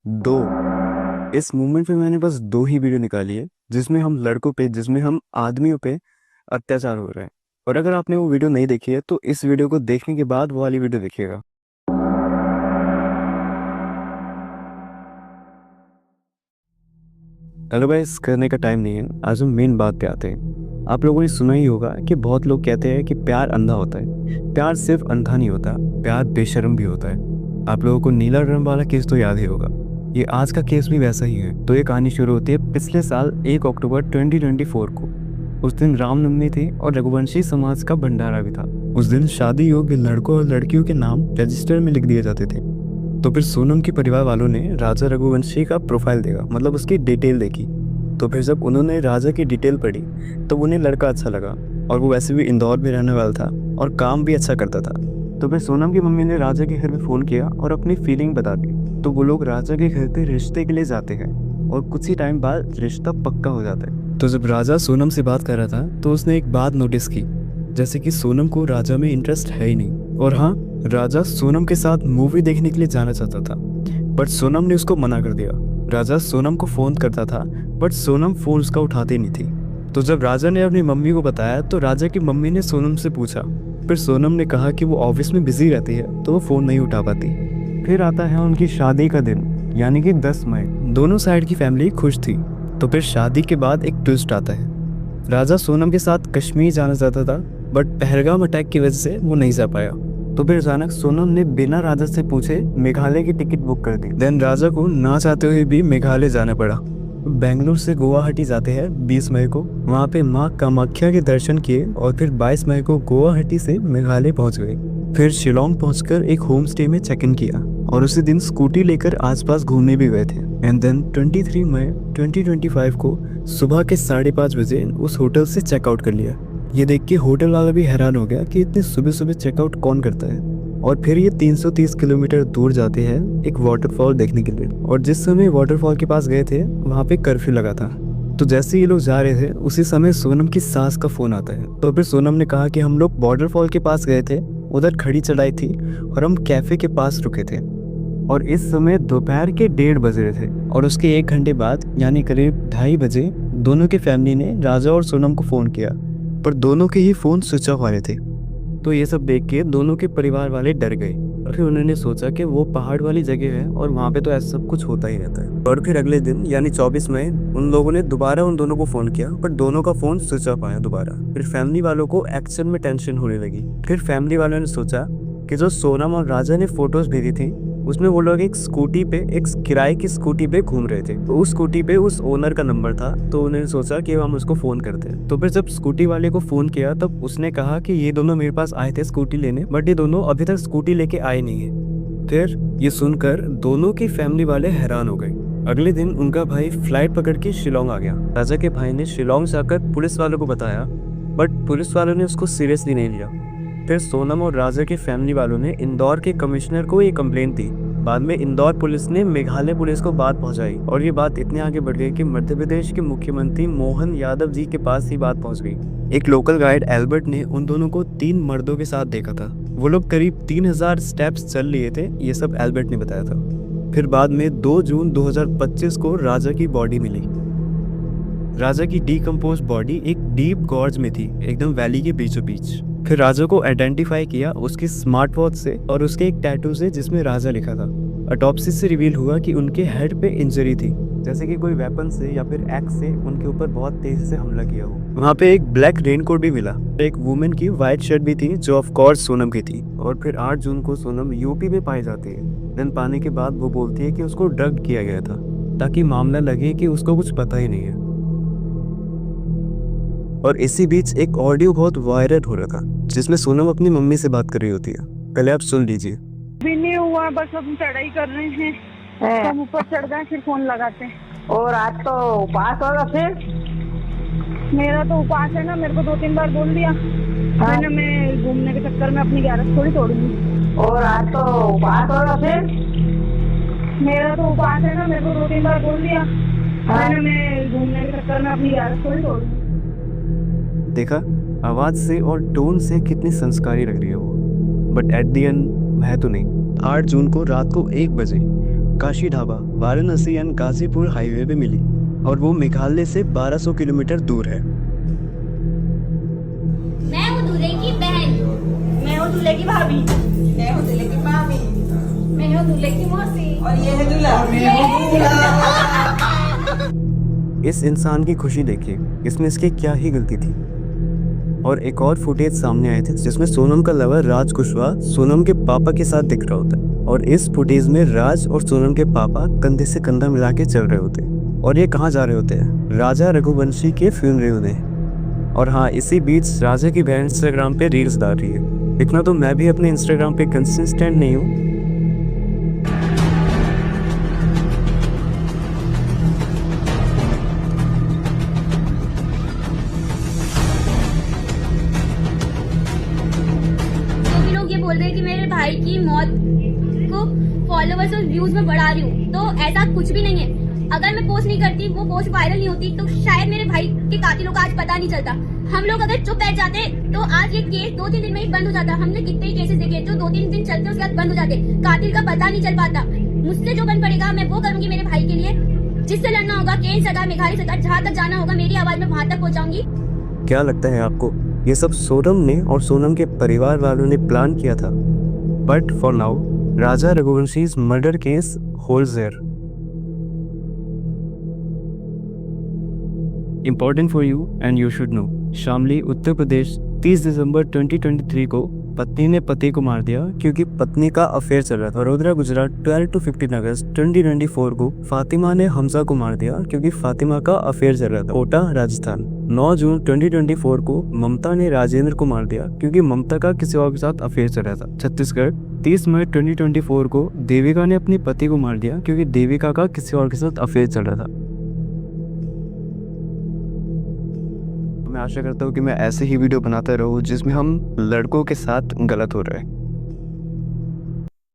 दो। इस मूवमेंट पे मैंने बस दो ही वीडियो निकाली है जिसमें हम लड़कों पे, जिसमें हम आदमियों पे अत्याचार हो रहे हैं। और अगर आपने वो वीडियो नहीं देखी है तो इस वीडियो को देखने के बाद वो वाली वीडियो देखिएगा। हेलो गाइस, करने का टाइम नहीं है, आज हम मेन बात पे आते हैं। आप लोगों ने सुना ही होगा कि बहुत लोग कहते हैं कि प्यार अंधा होता है। प्यार सिर्फ अंधा नहीं होता, प्यार बेशर्म भी होता है। आप लोगों को नीला ड्रम वाला केस तो याद ही होगा। ये आज का केस भी वैसा ही है। तो ये कहानी शुरू होती है पिछले साल 1 अक्टूबर 2024 को। उस दिन रामनवमी थी और रघुवंशी समाज का भंडारा भी था। उस दिन शादी योग्य लड़कों और लड़कियों के नाम रजिस्टर में लिख दिए जाते थे। तो फिर सोनम के परिवार वालों ने राजा रघुवंशी का प्रोफाइल देखा, मतलब उसकी डिटेल देखी। तो फिर जब उन्होंने राजा की डिटेल पढ़ी तो उन्हें लड़का अच्छा लगा, और वो वैसे भी इंदौर में रहने वाला था और काम भी अच्छा करता था। तो फिर सोनम की मम्मी ने राजा के घर में फ़ोन किया और अपनी फीलिंग बता दी। तो वो लोग राजा के घर पे रिश्ते के लिए जाते हैं और कुछ ही टाइम बाद रिश्ता पक्का हो जाता है। तो जब राजा सोनम से बात कर रहा था तो उसने एक बात नोटिस की, जैसे कि सोनम को राजा में इंटरेस्ट है ही नहीं। और हाँ, राजा सोनम के साथ मूवी देखने के लिए जाना चाहता था, बट सोनम ने उसको मना कर दिया। राजा सोनम को फ़ोन करता था बट सोनम फ़ोन उसका उठाती नहीं थी। तो जब राजा ने अपनी मम्मी को बताया तो राजा की मम्मी ने सोनम से पूछा। फिर सोनम ने कहा कि वो ऑफिस में बिजी रहती है तो वो फ़ोन नहीं उठा पाती। फिर आता है उनकी शादी का दिन, यानी कि 10 मई। दोनों साइड की फैमिली खुश थी। तो फिर शादी के बाद एक ट्विस्ट आता है। राजा सोनम के साथ कश्मीर जाना चाहता था, बट पहलगाम अटैक की वजह से वो नहीं जा पाया। तो फिर अचानक सोनम ने बिना राजा से पूछे मेघालय की टिकट बुक कर दी। देन राजा को ना चाहते हुए भी मेघालय जाना पड़ा। बेंगलुरु से गुवाहाटी जाते हैं 20 मई को। वहाँ पे माँ कामाख्या के दर्शन किए और फिर 22 मई को गुवाहाटी से मेघालय पहुँच गए। फिर शिलोंग पहुंचकर एक होम स्टे में चेक इन किया और उसी दिन स्कूटी लेकर आसपास घूमने भी गए थे। एंड देन 23 मई 2025 को सुबह के 5:30 बजे उस होटल से चेकआउट कर लिया। ये देख के होटल वाला भी हैरान हो गया कि इतनी सुबह सुबह चेकआउट कौन करता है। और फिर ये 330 किलोमीटर दूर जाते हैं एक वाटरफॉल देखने के लिए। और जिस समय वाटरफॉल के पास गए थे वहाँ पे कर्फ्यू लगा था। तो जैसे ये लोग जा रहे थे उसी समय सोनम की सास का फोन आता है। तो फिर सोनम ने कहा कि हम लोग वाटरफॉल के पास गए थे, उधर खड़ी चढ़ाई थी और हम कैफे के पास रुके थे। और इस समय दोपहर के 1:30 बज रहे थे। और उसके 1 घंटे बाद यानी करीब 2:30 बजे दोनों की फैमिली ने राजा और सोनम को फ़ोन किया, पर दोनों के ही फ़ोन स्विच ऑफ वाले थे। तो ये सब देख के दोनों के परिवार वाले डर गए। और फिर उन्होंने सोचा कि वो पहाड़ वाली जगह है और वहाँ पे तो ऐसा सब कुछ होता ही रहता है। और फिर अगले दिन यानी 24 मई उन लोगों ने दोबारा उन दोनों को फ़ोन किया, पर दोनों का फ़ोन स्विच ऑफ आया दोबारा। फिर फैमिली वालों को एक्शन में टेंशन होने लगी। फिर फैमिली वालों ने सोचा कि जो सोनम और राजा ने फोटोज़ भेजी थी उसमें वो लोग एक स्कूटी पे, एक किराए की स्कूटी पे घूम रहे थे। तो उस स्कूटी पे उस ओनर का नंबर था, तो उन्होंने सोचा कि हम उसको फ़ोन करते हैं। तो फिर जब स्कूटी वाले को फ़ोन किया तब उसने कहा कि ये दोनों मेरे पास आए थे स्कूटी लेने, बट ये दोनों अभी तक स्कूटी लेके आए नहीं है। फिर ये सुनकर दोनों की फैमिली वाले हैरान हो गए। अगले दिन उनका भाई फ्लाइट पकड़ के शिलोंग आ गया। राजा के भाई ने शिलोंग जाकर पुलिस वालों को बताया, बट पुलिस वालों ने उसको सीरियसली नहीं लिया। फिर सोनम और राजा के फैमिली वालों ने इंदौर के कमिश्नर को ये कंप्लेंट दी। बाद में इंदौर पुलिस ने मेघालय पुलिस को बात पहुंचाई और ये बात इतने आगे बढ़ गई कि मध्य प्रदेश के मुख्यमंत्री मोहन यादव जी के पास ही बात पहुंच गई। एक लोकल गाइड एल्बर्ट ने उन दोनों को 3 मर्दों के साथ देखा था। वो लोग करीब 3000 स्टेप्स चल लिए थे, ये सब एल्बर्ट ने बताया था। फिर बाद में 2 जून 2025 को राजा की बॉडी मिली। राजा की डीकम्पोज बॉडी एक डीप गॉर्ज में थी, एकदम वैली के बीचों बीच। फिर राजा को आइडेंटिफाई किया उसकी स्मार्ट वॉच से और उसके एक टैटू से जिसमें राजा लिखा था। ऑटोप्सी से रिवील हुआ कि उनके हेड पे इंजरी थी, जैसे कि कोई वेपन से या फिर एक्स से उनके ऊपर बहुत तेजी से हमला किया हो। वहाँ पे एक ब्लैक रेनकोट भी मिला, एक वुमेन की व्हाइट शर्ट भी थी जो ऑफ कोर्स सोनम की थी। और फिर 8 जून को सोनम यूपी में पाई जाती है। देन पाने के बाद वो बोलती है कि उसको ड्रग किया गया था ताकि मामला लगे कि उसको कुछ पता ही नहीं है। और इसी बीच एक ऑडियो बहुत वायरल हो रहा था जिसमें सोनम अपनी मम्मी से बात कर रही होती है। पहले आप सुन लीजिए। भी नहीं हुआ, बस हम चढ़ाई कर रहे हैं, हम ऊपर चढ़ गए फिर फोन लगाते हैं। और आज तो उपास होगा फिर? मेरा तो उपास है ना, मेरे को 2-3 बार बोल दिया। मैंने मैं घूमने के चक्कर में अपनी ग्यारस थोड़ी तोड़ूंगी। और आज तो उपास होगा फिर? मेरा तो उपास है ना, मेरे को 2-3 बार बोल दिया। मैंने मैं घूमने के चक्कर में अपनी ग्यारस थोड़ी तोड़ूंगी। देखा, आवाज से और टोन से कितनी संस्कारी लग रही है वो, बट एट दी एंड वह तो नहीं। 8 जून को रात को 1 बजे काशी ढाबा वाराणसी एंड गाजीपुर हाईवे पे मिली और वो मेघालय से 1200 किलोमीटर दूर है। मैं हूँ दूल्हे की बहन। मैं हूँ दूल्हे की भाभी। मैं हूँ दूल्हे की मामी मैं हूँ दूल्हे की मौसी। और ये है दूल्हा। इस इंसान की खुशी देखिए, इसमें इसकी क्या ही गलती थी। और एक और फुटेज सामने आए थे जिसमें सोनम का लवर राज कुशवाहा सोनम के पापा के साथ दिख रहा होता है और इस फुटेज में राज और सोनम के पापा कंधे से कंधा मिला के चल रहे होते हैं। और ये कहाँ जा रहे होते हैं? राजा रघुवंशी के फ्यूनरल में। और हाँ, इसी बीच राजा की बहन इंस्टाग्राम पे रील्स डाल रही है। इतना तो मैं भी अपने इंस्टाग्राम पे कंसिस्टेंट नहीं हूँ। तो भी लोग ये बोल रहे हैं कि मेरे भाई की मौत को फॉलोवर्स और व्यूज में बढ़ा रही हूँ, तो ऐसा कुछ भी नहीं है। अगर मैं पोस्ट नहीं करती, वो पोस्ट वायरल नहीं होती, तो शायद मेरे भाई के कातिलों का आज पता नहीं चलता। हम लोग अगर चुप बैठ जाते तो आज ये केस 2-3 दिन में ही बंद हो जाता। हमने कितने ही केसेस देखे जो 2-3 दिन चलते उसके बाद बंद हो जाते, कातिल का पता नहीं चल पाता। मुझसे जो बन पड़ेगा मैं वो करूंगी मेरे भाई के लिए। जिससे लड़ना होगा, केंद्र सरकार, मेघालय सरकार, जहाँ तक जाना होगा मेरी आवाज में वहां तक पहुंचाऊंगी। क्या लगता है आपको ये सब सोनम ने और सोनम के परिवार वालों ने प्लान किया था? But for now Raja Raghuvanshi's murder case holds there. Important for you and you should know, Shamli Uttar Pradesh 30 दिसंबर 2023 को पत्नी ने पति को मार दिया क्योंकि पत्नी का अफेयर चल रहा था। वडोदरा गुजरात 12 to 15 अगस्त 2024 को फातिमा ने हमजा को मार दिया क्योंकि फातिमा का अफेयर चल रहा था। कोटा राजस्थान 9 जून 2024 को ममता ने राजेंद्र को मार दिया क्योंकि ममता का किसी और के साथ अफेयर चल रहा था। छत्तीसगढ़ 30 मई 2024 को देविका ने अपने पति को मार दिया क्योंकि देविका का किसी और के साथ अफेयर चल रहा था। मैं आशा करता हूँ कि मैं ऐसे ही वीडियो बनाता रहूँ जिसमें हम लड़कों के साथ गलत हो रहा है।